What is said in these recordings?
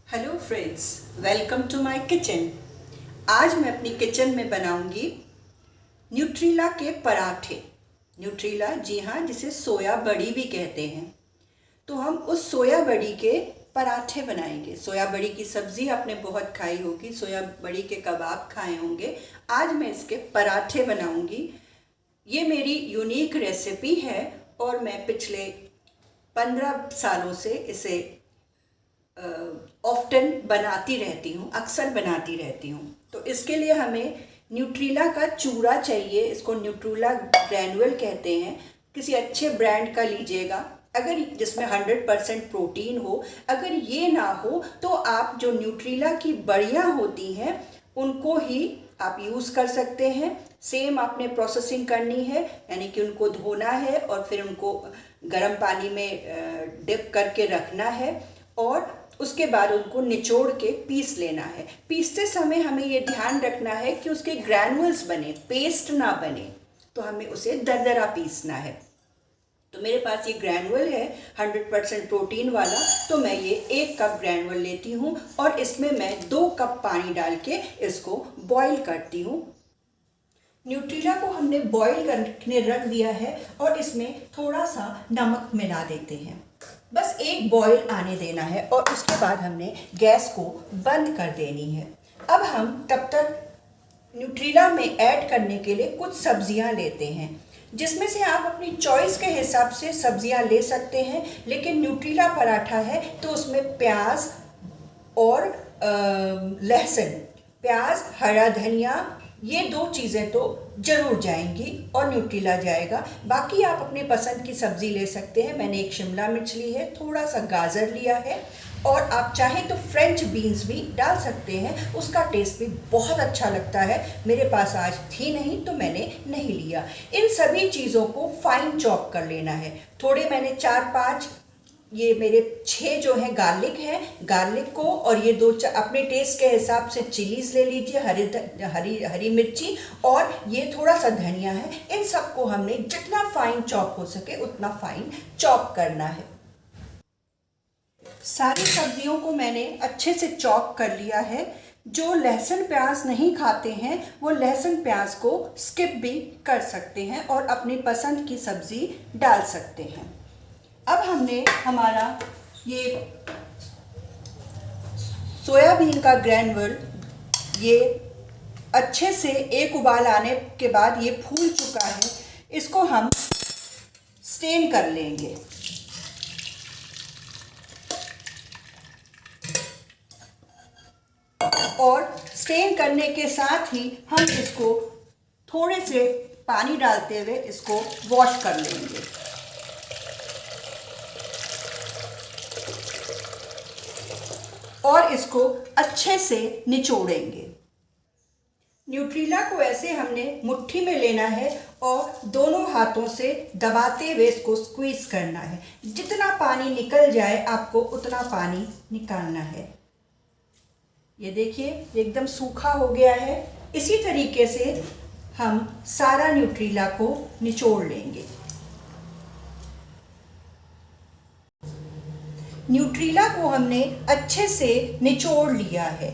Hello friends, welcome to my kitchen. आज मैं अपनी किचन में बनाऊंगी न्यूट्रीला के पराठे। न्यूट्रीला, जी हाँ, जिसे सोया बड़ी भी कहते हैं। तो हम उस सोया बड़ी के पराठे बनाएंगे। सोया बड़ी की सब्ज़ी आपने बहुत खाई होगी, सोया बड़ी के कबाब खाए होंगे। आज मैं इसके पराठे बनाऊंगी। ये मेरी यूनिक रेसिपी है और मैं पिछले 15 सालों से इसे ऑफ्टन बनाती रहती हूँ, अक्सर बनाती रहती हूँ। तो इसके लिए हमें न्यूट्रीला का चूरा चाहिए। इसको न्यूट्रीला ग्रैनुअल कहते हैं। किसी अच्छे ब्रांड का लीजिएगा, अगर जिसमें 100% प्रोटीन हो। अगर ये ना हो तो आप जो न्यूट्रीला की बड़ियाँ होती हैं उनको ही आप यूज़ कर सकते हैं। सेम आपने प्रोसेसिंग करनी है, यानी कि उनको धोना है और फिर उनको गर्म पानी में डिप करके रखना है और उसके बाद उनको निचोड़ के पीस लेना है। पीसते समय हमें ये ध्यान रखना है कि उसके ग्रैनुअल्स बने, पेस्ट ना बने। तो हमें उसे दरदरा पीसना है। तो मेरे पास ये ग्रैनुअल है 100% प्रोटीन वाला, तो मैं ये 1 कप ग्रैनुअल लेती हूँ और इसमें मैं 2 कप पानी डाल के इसको बॉईल करती हूँ। न्यूट्रीला को हमने बॉईल करने रख दिया है और इसमें थोड़ा सा नमक मिला देते हैं। बस एक बॉईल आने देना है और उसके बाद हमने गैस को बंद कर देनी है। अब हम तब तक न्यूट्रीला में ऐड करने के लिए कुछ सब्जियां लेते हैं, जिसमें से आप अपनी चॉइस के हिसाब से सब्जियां ले सकते हैं। लेकिन न्यूट्रीला पराठा है तो उसमें प्याज और लहसुन, प्याज, हरा धनिया, ये 2 चीज़ें तो ज़रूर जाएंगी और न्यूट्रीला जाएगा। बाकी आप अपने पसंद की सब्ज़ी ले सकते हैं। मैंने एक शिमला मिर्च ली है, थोड़ा सा गाजर लिया है और आप चाहें तो फ्रेंच बीन्स भी डाल सकते हैं। उसका टेस्ट भी बहुत अच्छा लगता है। मेरे पास आज थी नहीं तो मैंने नहीं लिया। इन सभी चीज़ों को फाइन चॉप कर लेना है। थोड़े मैंने 4-5, ये मेरे 6 जो है गार्लिक है, गार्लिक को और ये 2 अपने टेस्ट के हिसाब से चिलीज ले लीजिए, हरी मिर्ची, और ये थोड़ा सा धनिया है। इन सबको हमने जितना फाइन चॉप हो सके उतना फाइन चॉप करना है। सारी सब्जियों को मैंने अच्छे से चॉप कर लिया है। जो लहसुन प्याज नहीं खाते हैं वो लहसुन प्याज को स्किप भी कर सकते हैं और अपनी पसंद की सब्जी डाल सकते हैं। अब हमने हमारा ये सोयाबीन का ग्रैनुअल, ये अच्छे से एक उबाल आने के बाद ये फूल चुका है। इसको हम स्टेन कर लेंगे। और स्टेन करने के साथ ही हम इसको थोड़े से पानी डालते हुए इसको वॉश कर लेंगे। और इसको अच्छे से निचोड़ेंगे। न्यूट्रीला को ऐसे हमने मुट्ठी में लेना है और दोनों हाथों से दबाते हुए इसको स्क्वीज करना है। जितना पानी निकल जाए आपको उतना पानी निकालना है। ये देखिए एकदम सूखा हो गया है। इसी तरीके से हम सारा न्यूट्रीला को निचोड़ लेंगे। न्यूट्रीला को हमने अच्छे से निचोड़ लिया है।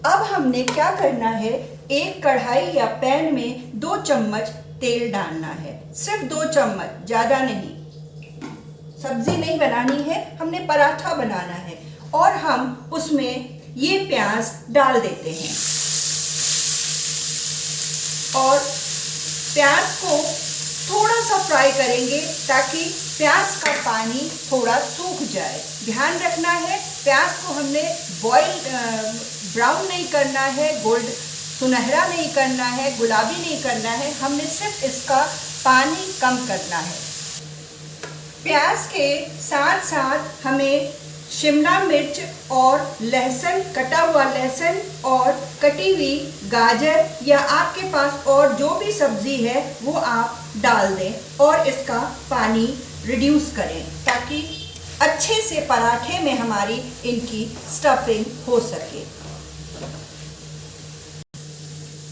अब हमने क्या करना है, एक कढ़ाई या पैन में 2 चम्मच तेल डालना है। सिर्फ 2 चम्मच, ज़्यादा नहीं। सब्जी नहीं बनानी है, हमने पराठा बनाना है। और हम उसमें ये प्याज डाल देते हैं और प्याज को थोड़ा सा फ्राई करेंगे ताकि प्याज का पानी थोड़ा सूख जाए। ध्यान रखना है, प्याज को हमने ब्राउन नहीं करना है, गोल्ड सुनहरा नहीं करना है, गुलाबी नहीं करना है। हमने सिर्फ इसका पानी कम करना है। प्याज के साथ साथ हमें शिमला मिर्च और लहसुन, कटा हुआ लहसुन और कटी हुई गाजर या आपके पास और जो भी सब्जी है वो आप डाल दें और इसका पानी रिड्यूस करें ताकि अच्छे से पराठे में हमारी इनकी स्टफिंग हो सके।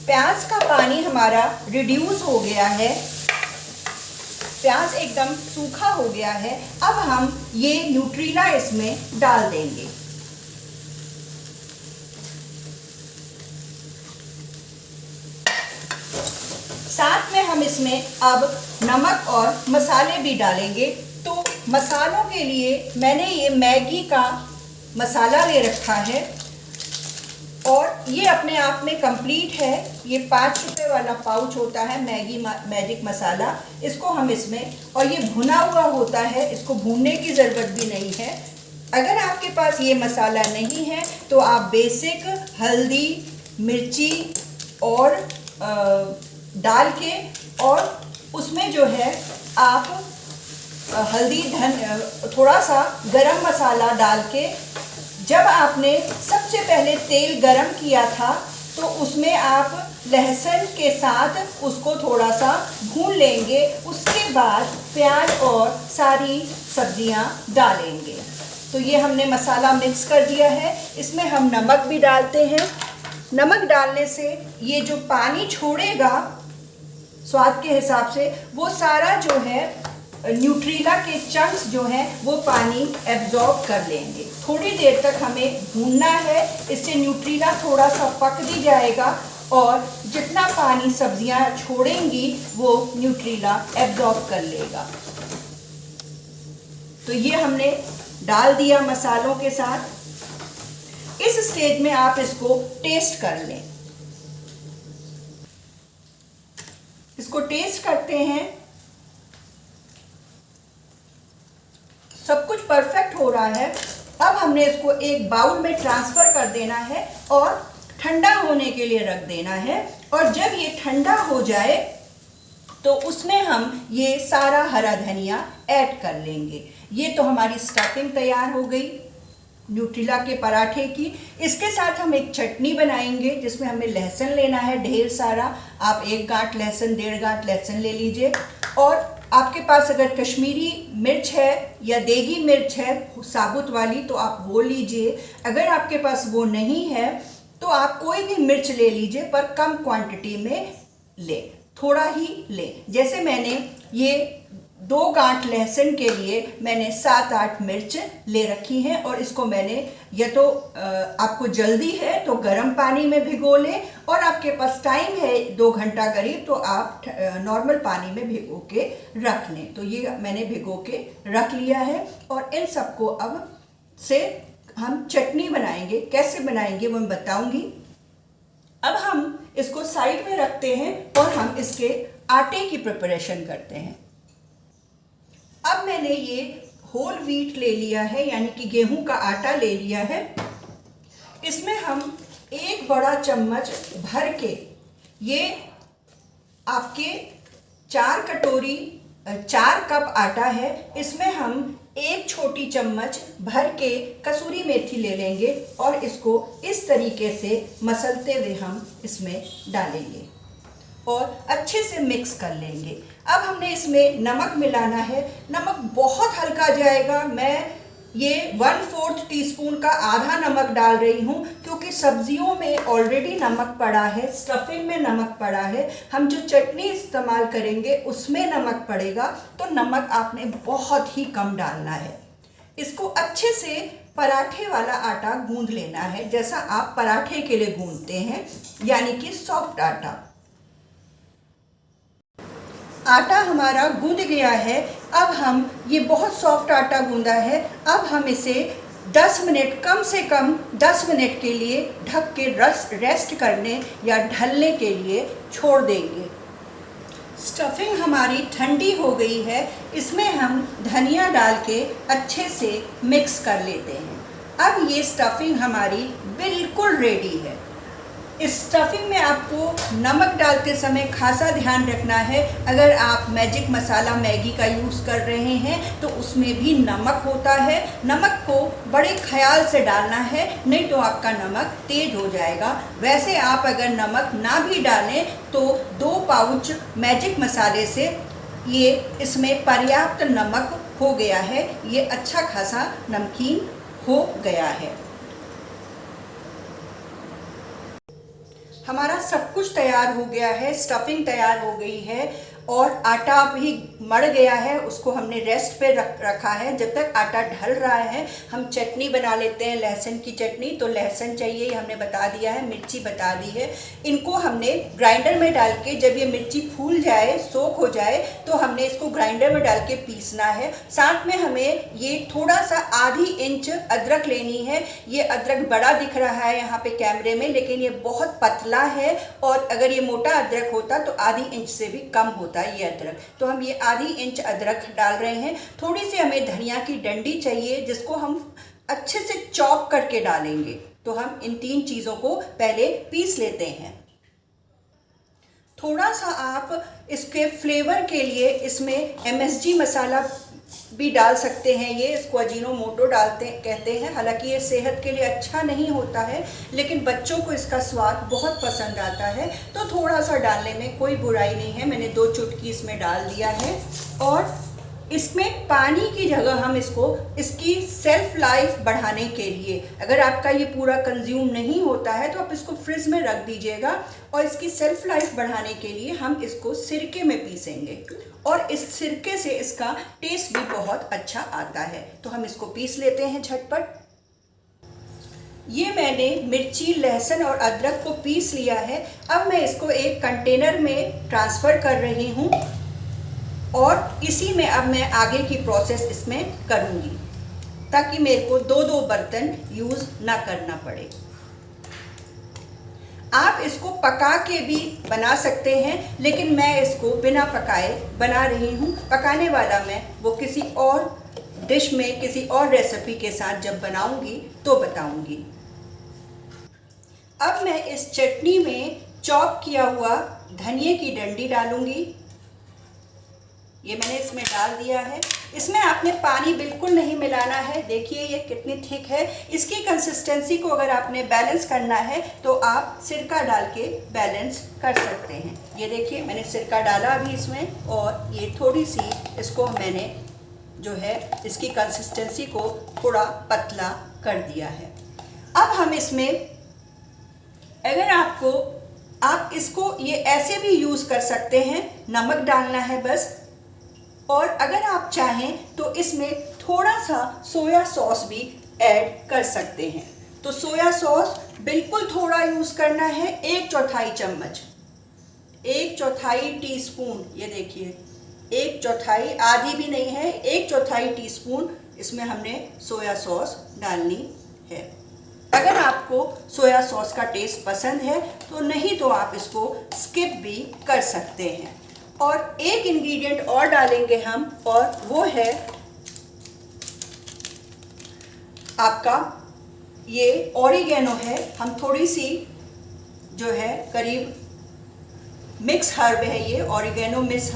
प्याज का पानी हमारा रिड्यूस हो गया है, प्याज एकदम सूखा हो गया है। अब हम ये न्यूट्रीला इसमें डाल देंगे। हम इसमें अब नमक और मसाले भी डालेंगे। तो मसालों के लिए मैंने ये मैगी का मसाला ले रखा है और ये अपने आप में कंप्लीट है। ये 5 रुपये वाला पाउच होता है मैगी मैजिक मसाला, इसको हम इसमें, और ये भुना हुआ होता है, इसको भूनने की ज़रूरत भी नहीं है। अगर आपके पास ये मसाला नहीं है तो आप बेसिक हल्दी मिर्ची और डाल के, और उसमें जो है आप हल्दी थोड़ा सा गरम मसाला डाल के, जब आपने सबसे पहले तेल गरम किया था तो उसमें आप लहसुन के साथ उसको थोड़ा सा भून लेंगे। उसके बाद प्याज और सारी सब्जियां डालेंगे। तो ये हमने मसाला मिक्स कर दिया है। इसमें हम नमक भी डालते हैं। नमक डालने से ये जो पानी छोड़ेगा स्वाद के हिसाब से, वो सारा जो है न्यूट्रीला के चंक्स जो हैं वो पानी एब्जॉर्ब कर लेंगे। थोड़ी देर तक हमें भूनना है, इससे न्यूट्रीला थोड़ा सा पक भी जाएगा और जितना पानी सब्जियां छोड़ेंगी वो न्यूट्रीला एब्जॉर्ब कर लेगा। तो ये हमने डाल दिया मसालों के साथ। इस स्टेज में आप इसको टेस्ट कर लें। इसको टेस्ट करते हैं। सब कुछ परफेक्ट हो रहा है। अब हमने इसको एक बाउल में ट्रांसफ़र कर देना है और ठंडा होने के लिए रख देना है। और जब ये ठंडा हो जाए तो उसमें हम ये सारा हरा धनिया ऐड कर लेंगे। ये तो हमारी स्टफिंग तैयार हो गई न्यूट्रीला के पराठे की। इसके साथ हम एक चटनी बनाएंगे जिसमें हमें लहसुन लेना है ढेर सारा। आप 1 गांठ लहसुन 1.5 गांठ लहसुन ले लीजिए। और आपके पास अगर कश्मीरी मिर्च है या देगी मिर्च है साबुत वाली तो आप वो लीजिए। अगर आपके पास वो नहीं है तो आप कोई भी मिर्च ले लीजिए, पर कम क्वांटिटी में ले, थोड़ा ही ले। जैसे मैंने ये 2 गांठ लहसुन के लिए मैंने 7-8 मिर्च ले रखी हैं और इसको मैंने, या तो आपको जल्दी है तो गर्म पानी में भिगो लें, और आपके पास टाइम है 2 घंटा करीब तो आप नॉर्मल पानी में भिगो के रख लें। तो ये मैंने भिगो के रख लिया है। और इन सबको अब से हम चटनी बनाएंगे। कैसे बनाएंगे वो मैं बताऊंगी। अब हम इसको साइड में रखते हैं और हम इसके आटे की प्रिपरेशन करते हैं। अब मैंने ये होल व्हीट ले लिया है, यानी कि गेहूं का आटा ले लिया है। इसमें हम 1 बड़ा चम्मच भर के, ये आपके 4 कप आटा है, इसमें हम 1 छोटी चम्मच भर के कसूरी मेथी ले लेंगे और इसको इस तरीके से मसलते हुए हम इसमें डालेंगे और अच्छे से मिक्स कर लेंगे। अब हमने इसमें नमक मिलाना है। नमक बहुत हल्का जाएगा। मैं ये 1/4 टीस्पून का आधा नमक डाल रही हूँ क्योंकि सब्जियों में ऑलरेडी नमक पड़ा है, स्टफिंग में नमक पड़ा है। हम जो चटनी इस्तेमाल करेंगे उसमें नमक पड़ेगा, तो नमक आपने बहुत ही कम डालना है। इसको अच्छे से पराठे वाला आटा गूंद लेना है, जैसा आप पराठे के लिए गूंदते हैं, यानी कि सॉफ्ट आटा। आटा हमारा गूंद गया है। अब हम, ये बहुत सॉफ्ट आटा गूंदा है, अब हम इसे 10 मिनट, कम से कम 10 मिनट के लिए ढक के रेस्ट करने या ढलने के लिए छोड़ देंगे। स्टफिंग हमारी ठंडी हो गई है। इसमें हम धनिया डाल के अच्छे से मिक्स कर लेते हैं। अब ये स्टफिंग हमारी बिल्कुल रेडी है। इस स्टफिंग में आपको नमक डालते समय खासा ध्यान रखना है। अगर आप मैजिक मसाला मैगी का यूज़ कर रहे हैं तो उसमें भी नमक होता है। नमक को बड़े ख्याल से डालना है, नहीं तो आपका नमक तेज हो जाएगा। वैसे आप अगर नमक ना भी डालें तो 2 पाउच मैजिक मसाले से ये इसमें पर्याप्त नमक हो गया है। ये अच्छा खासा नमकीन हो गया है। हमारा सब कुछ तैयार हो गया है, स्टफिंग तैयार हो गई है और आटा भी मड़ गया है, उसको हमने रेस्ट पे रखा है। जब तक आटा ढल रहा है हम चटनी बना लेते हैं, लहसुन की चटनी। तो लहसुन चाहिए, हमने बता दिया है, मिर्ची बता दी है। इनको हमने ग्राइंडर में डाल के, जब ये मिर्ची फूल जाए, सोख हो जाए, तो हमने इसको ग्राइंडर में डाल के पीसना है। साथ में हमें ये थोड़ा सा आधी इंच अदरक लेनी है। ये अदरक बड़ा दिख रहा है यहाँ पे कैमरे में, लेकिन ये बहुत पतला है, और अगर ये मोटा अदरक होता तो आधी इंच से भी कम होता ये अदरक। तो हम ये आधी इंच अदरक डाल रहे हैं। थोड़ी सी हमें धनिया की डंडी चाहिए, जिसको हम अच्छे से चॉप करके डालेंगे। तो हम इन 3 चीज़ों को पहले पीस लेते हैं। थोड़ा सा आप इसके फ्लेवर के लिए इसमें MSG मसाला भी डाल सकते हैं। ये इसको अजीनोमोटो कहते हैं। हालांकि ये सेहत के लिए अच्छा नहीं होता है, लेकिन बच्चों को इसका स्वाद बहुत पसंद आता है, तो थोड़ा सा डालने में कोई बुराई नहीं है। मैंने 2 चुटकी इसमें डाल दिया है। और इसमें पानी की जगह हम इसकी सेल्फ लाइफ बढ़ाने के लिए, अगर आपका ये पूरा कंज्यूम नहीं होता है तो आप इसको फ्रिज में रख दीजिएगा, और इसकी सेल्फ लाइफ बढ़ाने के लिए हम इसको सिरके में पीसेंगे, और इस सिरके से इसका टेस्ट भी बहुत अच्छा आता है। तो हम इसको पीस लेते हैं झटपट। ये मैंने मिर्ची, लहसुन और अदरक को पीस लिया है। अब मैं इसको एक कंटेनर में ट्रांसफ़र कर रही हूँ, और इसी में अब मैं आगे की प्रोसेस इसमें करूँगी, ताकि मेरे को 2-2 बर्तन यूज़ ना करना पड़े। आप इसको पका के भी बना सकते हैं, लेकिन मैं इसको बिना पकाए बना रही हूँ। पकाने वाला मैं वो किसी और डिश में, किसी और रेसिपी के साथ जब बनाऊँगी तो बताऊँगी। अब मैं इस चटनी में चॉप किया हुआ धनिए की डंडी डालूँगी। ये मैंने इसमें डाल दिया है। इसमें आपने पानी बिल्कुल नहीं मिलाना है। देखिए ये कितनी थिक है। इसकी कंसिस्टेंसी को अगर आपने बैलेंस करना है तो आप सिरका डाल के बैलेंस कर सकते हैं। ये देखिए मैंने सिरका डाला अभी इसमें, और ये थोड़ी सी इसको मैंने जो है इसकी कंसिस्टेंसी को थोड़ा पतला कर दिया है। अब हम इसमें, अगर आप इसको ये ऐसे भी यूज़ कर सकते हैं, नमक डालना है बस। और अगर आप चाहें तो इसमें थोड़ा सा सोया सॉस भी ऐड कर सकते हैं। तो सोया सॉस बिल्कुल थोड़ा यूज़ करना है, 1/4 चम्मच, 1/4 टीस्पून। ये देखिए 1/4, आधी भी नहीं है, 1/4 टीस्पून इसमें हमने सोया सॉस डालनी है। अगर आपको सोया सॉस का टेस्ट पसंद है तो, नहीं तो आप इसको स्किप भी कर सकते हैं। और एक इंग्रेडिएंट और डालेंगे हम, और वो है आपका ये ऑरिगेनो है। हम थोड़ी सी जो है करीब मिक्स हर्ब है, ये ऑरिगेनो मिक्स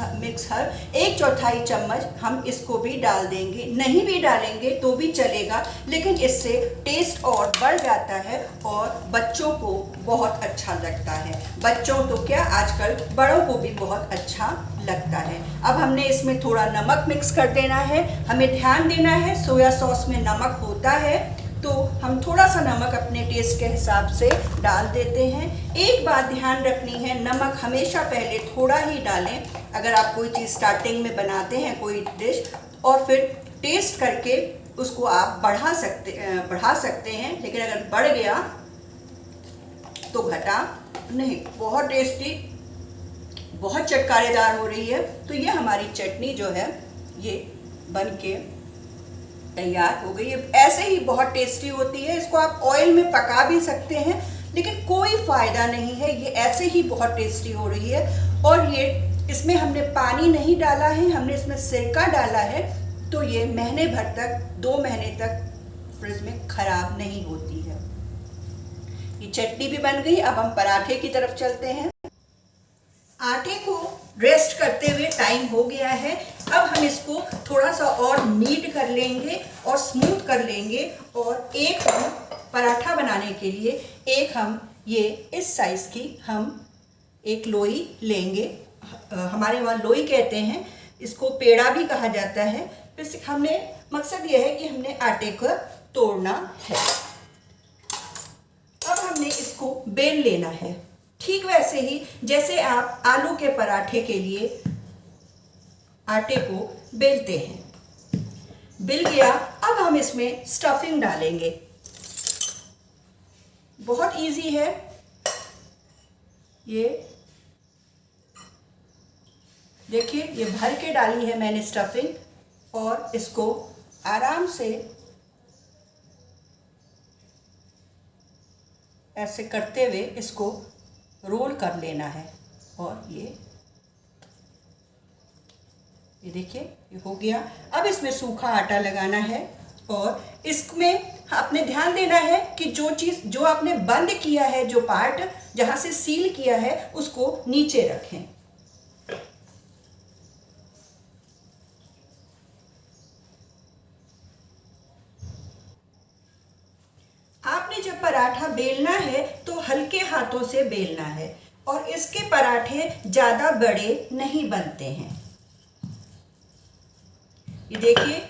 हर्ब, 1/4 चम्मच हम इसको भी डाल देंगे। नहीं भी डालेंगे तो भी चलेगा, लेकिन इससे टेस्ट और बढ़ जाता है और बच्चों को बहुत अच्छा लगता है। बच्चों तो क्या, आजकल बड़ों को भी बहुत अच्छा लगता है। अब हमने इसमें थोड़ा नमक मिक्स कर देना है। हमें ध्यान देना है, सोया सॉस में नमक होता है, तो हम थोड़ा सा नमक अपने टेस्ट के हिसाब से डाल देते हैं। एक बात ध्यान रखनी है, नमक हमेशा पहले थोड़ा ही डालें। अगर आप कोई चीज़ स्टार्टिंग में बनाते हैं कोई डिश, और फिर टेस्ट करके उसको आप बढ़ा सकते हैं, लेकिन अगर बढ़ गया तो घटा नहीं। बहुत टेस्टी, बहुत चटकारेदार हो रही है। तो ये हमारी चटनी जो है ये बन के तैयार हो गई है। ऐसे ही बहुत टेस्टी होती है। इसको आप ऑयल में पका भी सकते हैं, लेकिन कोई फ़ायदा नहीं है, ये ऐसे ही बहुत टेस्टी हो रही है। और ये इसमें हमने पानी नहीं डाला है, हमने इसमें सिरका डाला है, तो ये महीने भर तक, 2 महीने तक फ्रिज में ख़राब नहीं होती है। ये चटनी भी बन गई। अब हम पराठे की तरफ चलते हैं। आटे को रेस्ट करते हुए टाइम हो गया है। अब हम इसको थोड़ा सा और नीड कर लेंगे और स्मूथ कर लेंगे। और एक हम पराठा बनाने के लिए हम ये इस साइज़ की हम एक लोई लेंगे। हमारे वहाँ लोई कहते हैं, इसको पेड़ा भी कहा जाता है। बस हमने मकसद ये है कि हमने आटे को तोड़ना है। अब हमने इसको बेल लेना है, ठीक वैसे ही जैसे आप आलू के पराठे के लिए आटे को बेलते हैं। बेल गया, अब हम इसमें स्टफिंग डालेंगे। बहुत इजी है ये। देखिए ये भर के डाली है मैंने स्टफिंग और इसको आराम से ऐसे करते हुए इसको रोल कर लेना है। और ये देखिए ये हो गया। अब इसमें सूखा आटा लगाना है और इसमें आपने ध्यान देना है कि जो चीज़ जो आपने बंद किया है, जो पार्ट जहाँ से सील किया है, उसको नीचे रखें। आपने जब पराठा बेलना है तो हल्के हाथों से बेलना है और इसके पराठे ज़्यादा बड़े नहीं बनते हैं। ये देखिए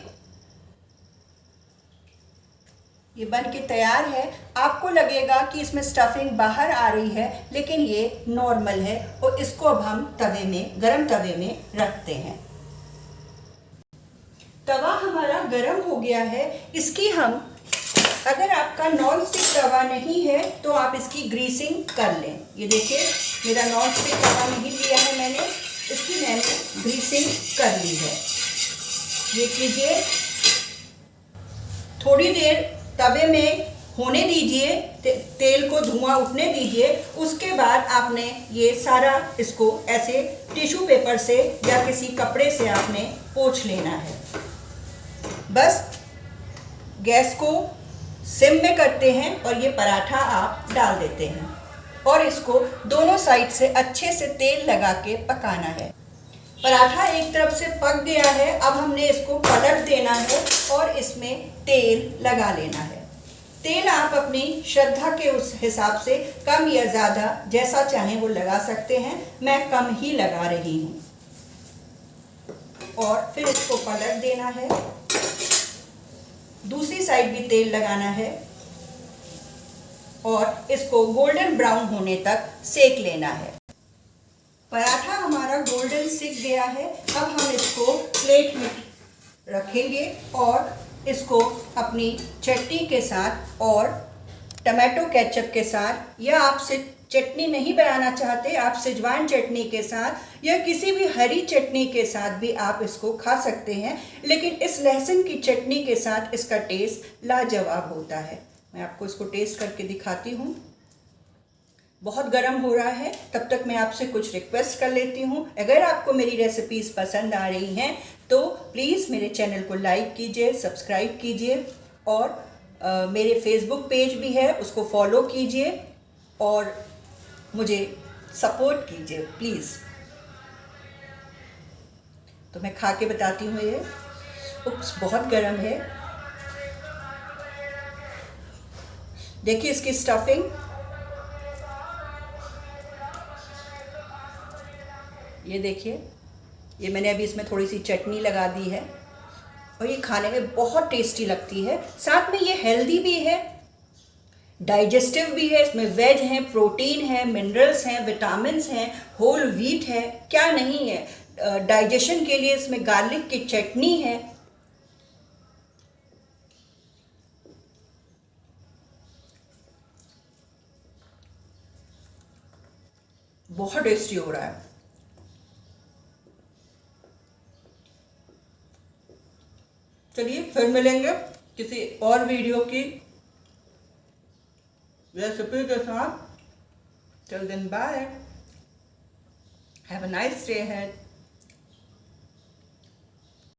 ये बन के तैयार है। आपको लगेगा कि इसमें स्टफिंग बाहर आ रही है, लेकिन ये नॉर्मल है। और इसको अब हम तवे में, गरम तवे में रखते हैं। तवा हमारा गरम हो गया है। इसकी हम, अगर आपका नॉन स्टिक तवा नहीं है तो आप इसकी ग्रीसिंग कर लें। ये देखिए मेरा नॉन स्टिक तवा नहीं लिया है मैंने, इसकी मैंने ग्रीसिंग कर ली है। ये कीजिए, थोड़ी देर तवे में होने दीजिए, तेल को धुआं उठने दीजिए। उसके बाद आपने ये सारा इसको ऐसे टिश्यू पेपर से या किसी कपड़े से आपने पोंछ लेना है। बस गैस को सिम में करते हैं और ये पराठा आप डाल देते हैं और इसको दोनों साइड से अच्छे से तेल लगा के पकाना है। पराठा एक तरफ से पक गया है, अब हमने इसको पलट देना है और इसमें तेल लगा लेना है। तेल आप अपनी श्रद्धा के उस हिसाब से कम या ज़्यादा जैसा चाहें वो लगा सकते हैं। मैं कम ही लगा रही हूँ। और फिर इसको पलट देना है, दूसरी साइड भी तेल लगाना है और इसको गोल्डन ब्राउन होने तक सेक लेना है। पराठा हमारा गोल्डन सिक गया है। अब हम इसको प्लेट में रखेंगे और इसको अपनी चटनी के साथ और टमाटो केचप के साथ, या आप चटनी नहीं बनाना चाहते, आप सेजवान चटनी के साथ या किसी भी हरी चटनी के साथ भी आप इसको खा सकते हैं। लेकिन इस लहसुन की चटनी के साथ इसका टेस्ट लाजवाब होता है। मैं आपको इसको टेस्ट करके दिखाती हूँ। बहुत गर्म हो रहा है, तब तक मैं आपसे कुछ रिक्वेस्ट कर लेती हूँ। अगर आपको मेरी रेसिपीज़ पसंद आ रही हैं तो प्लीज़ मेरे चैनल को लाइक कीजिए, सब्सक्राइब कीजिए और मेरे फेसबुक पेज भी है, उसको फॉलो कीजिए और मुझे सपोर्ट कीजिए प्लीज़। तो मैं खा के बताती हूँ। ये बहुत गर्म है। देखिए इसकी स्टफिंग, ये देखिए, ये मैंने अभी इसमें थोड़ी सी चटनी लगा दी है और ये खाने में बहुत टेस्टी लगती है। साथ में ये हेल्दी भी है, डाइजेस्टिव भी है। इसमें वेज है, प्रोटीन है, मिनरल्स हैं, विटामिन्स हैं, होल व्हीट है, क्या नहीं है। डाइजेशन के लिए इसमें गार्लिक की चटनी है। बहुत टेस्टी हो रहा है। चलिए फिर मिलेंगे किसी और वीडियो की रेसिपी के साथ। Till then bye, have a nice day ahead.